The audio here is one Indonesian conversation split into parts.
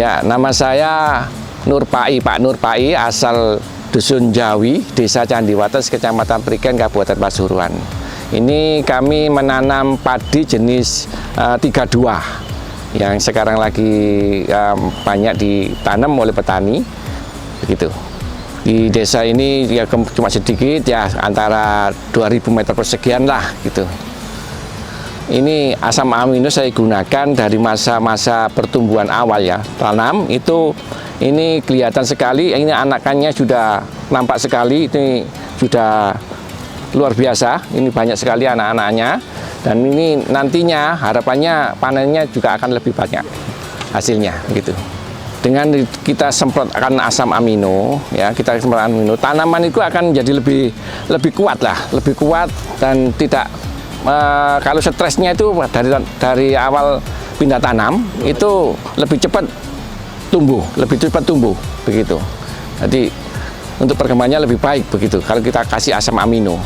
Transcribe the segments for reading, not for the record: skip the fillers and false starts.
Ya, nama saya Nur Pai, Pak Nur Pai, asal Dusun Jawi, Desa Candiwates, Kecamatan Prigen, Kabupaten Pasuruan. Ini kami menanam padi jenis 32 yang sekarang lagi banyak ditanam oleh petani, begitu. Di desa ini ya cuma sedikit ya, antara 2000 meter persegian lah, gitu. Ini asam amino saya gunakan dari masa-masa pertumbuhan awal ya, tanam itu ini kelihatan sekali, ini anakannya sudah nampak sekali, ini sudah luar biasa, ini banyak sekali anak-anaknya, dan ini nantinya harapannya panennya juga akan lebih banyak hasilnya gitu. Dengan kita semprotkan asam amino ya, kita semprotkan amino, tanaman itu akan jadi lebih kuat lah, lebih kuat dan tidak kalau stresnya itu dari awal pindah tanam itu lebih cepat tumbuh begitu. Jadi untuk perkembangannya lebih baik begitu kalau kita kasih asam amino.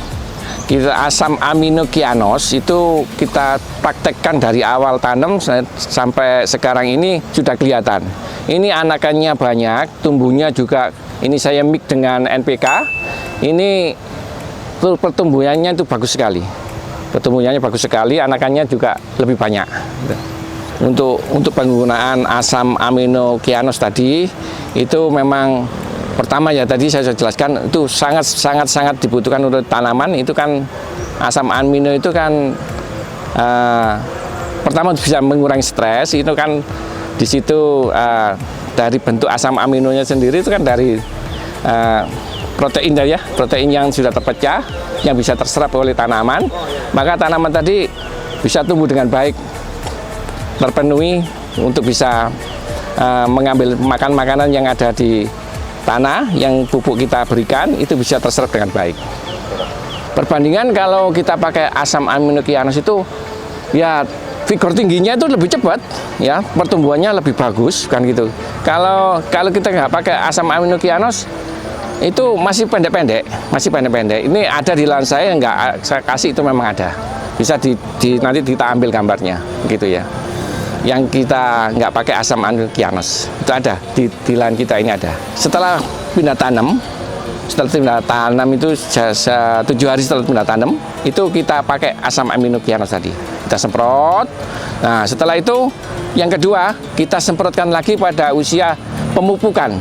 Asam aminokyanos itu kita praktekkan dari awal tanam sampai sekarang ini sudah kelihatan. Ini anakannya banyak, tumbuhnya juga ini saya mix dengan NPK. Ini pertumbuhannya itu bagus sekali. Pertumbuhannya bagus sekali, anakannya juga lebih banyak. Untuk penggunaan asam aminokyanos tadi itu memang pertama ya tadi saya sudah jelaskan itu sangat dibutuhkan untuk tanaman. Itu kan asam amino itu kan pertama bisa mengurangi stres, itu kan di situ dari bentuk asam aminonya sendiri itu kan dari protein ya, protein yang sudah terpecah yang bisa terserap oleh tanaman, maka tanaman tadi bisa tumbuh dengan baik, terpenuhi untuk bisa mengambil makanan yang ada di tanah yang pupuk kita berikan itu bisa terserap dengan baik. Perbandingan kalau kita pakai asam aminokyanos itu ya vigor tingginya itu lebih cepat ya, pertumbuhannya lebih bagus kan gitu. Kalau kita nggak pakai asam aminokyanos itu masih pendek-pendek. Ini ada di lahan saya, nggak saya kasih, itu memang ada. Bisa nanti kita ambil gambarnya, gitu ya. Yang kita nggak pakai asam aminokyanos itu ada di lahan kita ini ada. Setelah pindah tanam itu 7 hari setelah pindah tanam itu kita pakai asam aminokyanos tadi. Kita semprot. Nah setelah itu yang kedua kita semprotkan lagi pada usia pemupukan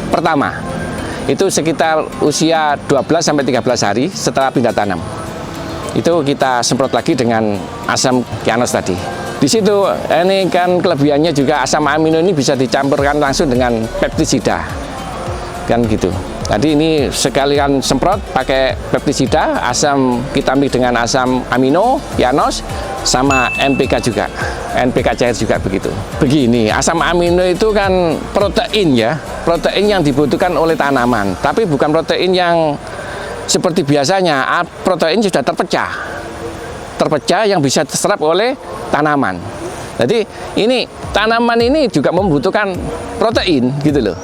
pertama. Itu sekitar usia 12-13 hari setelah pindah tanam. Itu kita semprot lagi dengan asam kyanos tadi. Di situ ini kan kelebihannya juga asam amino ini bisa dicampurkan langsung dengan pestisida. Kan gitu. Tadi ini sekalian semprot pakai pestisida, asam kita mix dengan asam amino, kyanos, sama NPK juga. NPK cair juga begitu. Begini, asam amino itu kan protein ya, protein yang dibutuhkan oleh tanaman, tapi bukan protein yang seperti biasanya. Protein sudah terpecah yang bisa terserap oleh tanaman. Jadi ini tanaman ini juga membutuhkan protein gitu loh.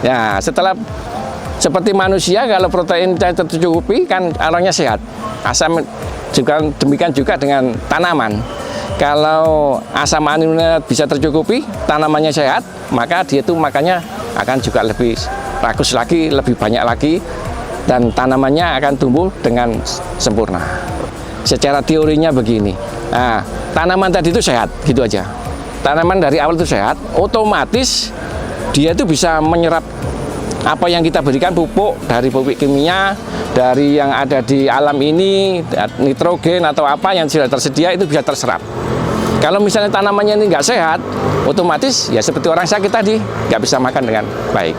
Ya, setelah seperti manusia kalau protein tercukupi kan orangnya sehat. Asam juga demikian juga dengan tanaman. Kalau asam amino bisa tercukupi, tanamannya sehat, maka dia itu makannya akan juga lebih bagus lagi, lebih banyak lagi, dan tanamannya akan tumbuh dengan sempurna. Secara teorinya begini, nah, tanaman tadi itu sehat, gitu aja. Tanaman dari awal itu sehat, otomatis dia itu bisa menyerap apa yang kita berikan pupuk, dari pupuk kimia, dari yang ada di alam ini, nitrogen atau apa yang sudah tersedia itu bisa terserap. Kalau misalnya tanamannya ini nggak sehat, otomatis ya seperti orang sakit tadi, nggak bisa makan dengan baik.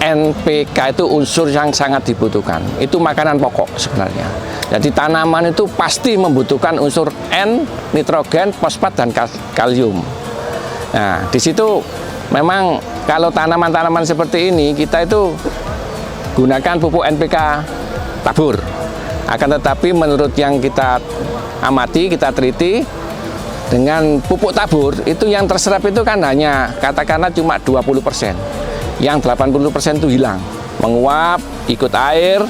NPK itu unsur yang sangat dibutuhkan, itu makanan pokok sebenarnya. Jadi tanaman itu pasti membutuhkan unsur N, nitrogen, fosfat, dan kalium. Nah, di situ memang kalau tanaman-tanaman seperti ini kita itu gunakan pupuk NPK tabur. Akan tetapi menurut yang kita amati, kita teliti, dengan pupuk tabur itu yang terserap itu kan hanya katakanlah cuma 20%. Yang 80% itu hilang, menguap, ikut air,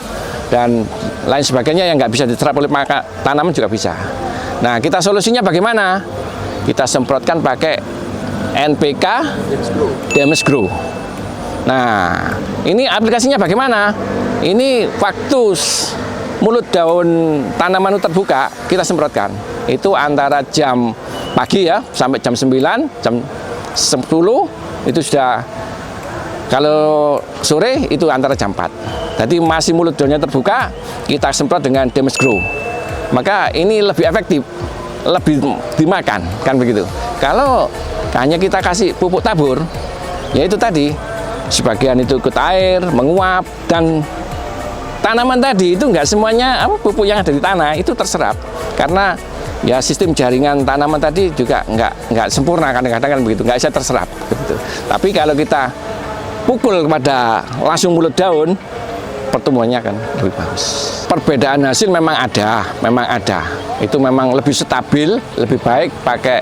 dan lain sebagainya yang nggak bisa diserap oleh tanaman juga bisa. Nah, kita solusinya bagaimana? Kita semprotkan pakai NPK Demes Grow. Nah, ini aplikasinya bagaimana? Ini waktu mulut daun tanaman itu terbuka, kita semprotkan. Itu antara jam pagi ya, sampai jam 9, jam 10, itu sudah. Kalau sore itu antara jam 4. Jadi masih mulut daunnya terbuka, kita semprot dengan Demes Grow. Maka ini lebih efektif, lebih dimakan, kan begitu. Kalau hanya kita kasih pupuk tabur, ya itu tadi, sebagian itu ikut air, menguap, dan tanaman tadi itu enggak semuanya pupuk yang ada di tanah itu terserap. Karena ya sistem jaringan tanaman tadi juga enggak sempurna, kadang-kadang kan begitu, enggak bisa terserap. Gitu. Tapi kalau kita pukul kepada langsung mulut daun, pertumbuhannya akan lebih bagus. Perbedaan hasil memang ada. Itu memang lebih stabil, lebih baik pakai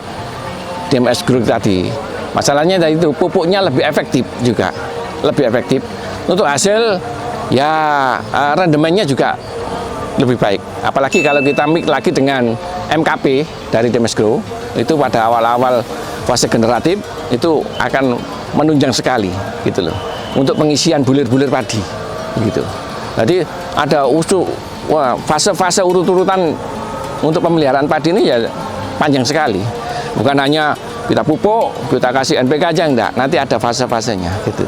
Demes Grow tadi. Masalahnya dari itu pupuknya lebih efektif juga, lebih efektif. Untuk hasil ya rendemennya juga lebih baik. Apalagi kalau kita mix lagi dengan MKP dari Demes Grow, itu pada awal-awal fase generatif itu akan menunjang sekali gitu loh untuk pengisian bulir-bulir padi begitu. Jadi ada fase-fase urut-urutan untuk pemeliharaan padi ini ya panjang sekali. Bukan hanya kita pupuk, kita kasih NPK aja enggak, nanti ada fase-fasenya gitu.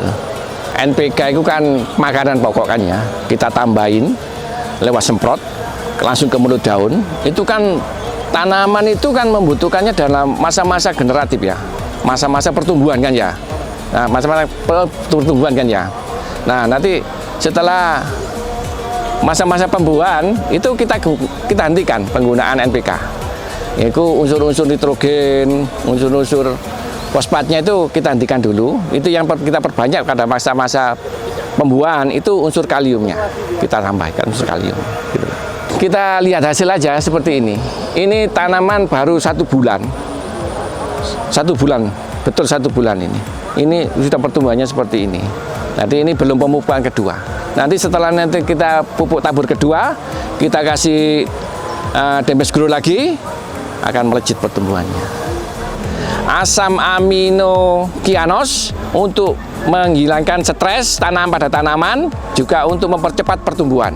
NPK itu kan makanan pokok kan ya, kita tambahin lewat semprot langsung ke mulut daun. Itu kan tanaman itu kan membutuhkannya dalam masa-masa generatif ya, masa-masa pertumbuhan kan ya. Nah, masa-masa pertumbuhan kan ya. Nah, nanti setelah masa-masa pembuahan itu kita hentikan penggunaan NPK. Itu unsur-unsur nitrogen, unsur-unsur fosfatnya itu kita hentikan dulu. Itu yang kita perbanyak pada masa-masa pembuahan itu unsur kaliumnya. Kita tambahkan unsur kalium. Gitu. Kita lihat hasil aja seperti ini. Ini tanaman baru 1 bulan. 1 bulan, betul 1 bulan ini. Ini sudah pertumbuhannya seperti ini. Nanti ini belum pemupukan kedua. Nanti setelah nanti kita pupuk tabur kedua, kita kasih Demes Grow lagi, akan melejit pertumbuhannya. Asam amino kianos untuk menghilangkan stres tanam pada tanaman, juga untuk mempercepat pertumbuhan.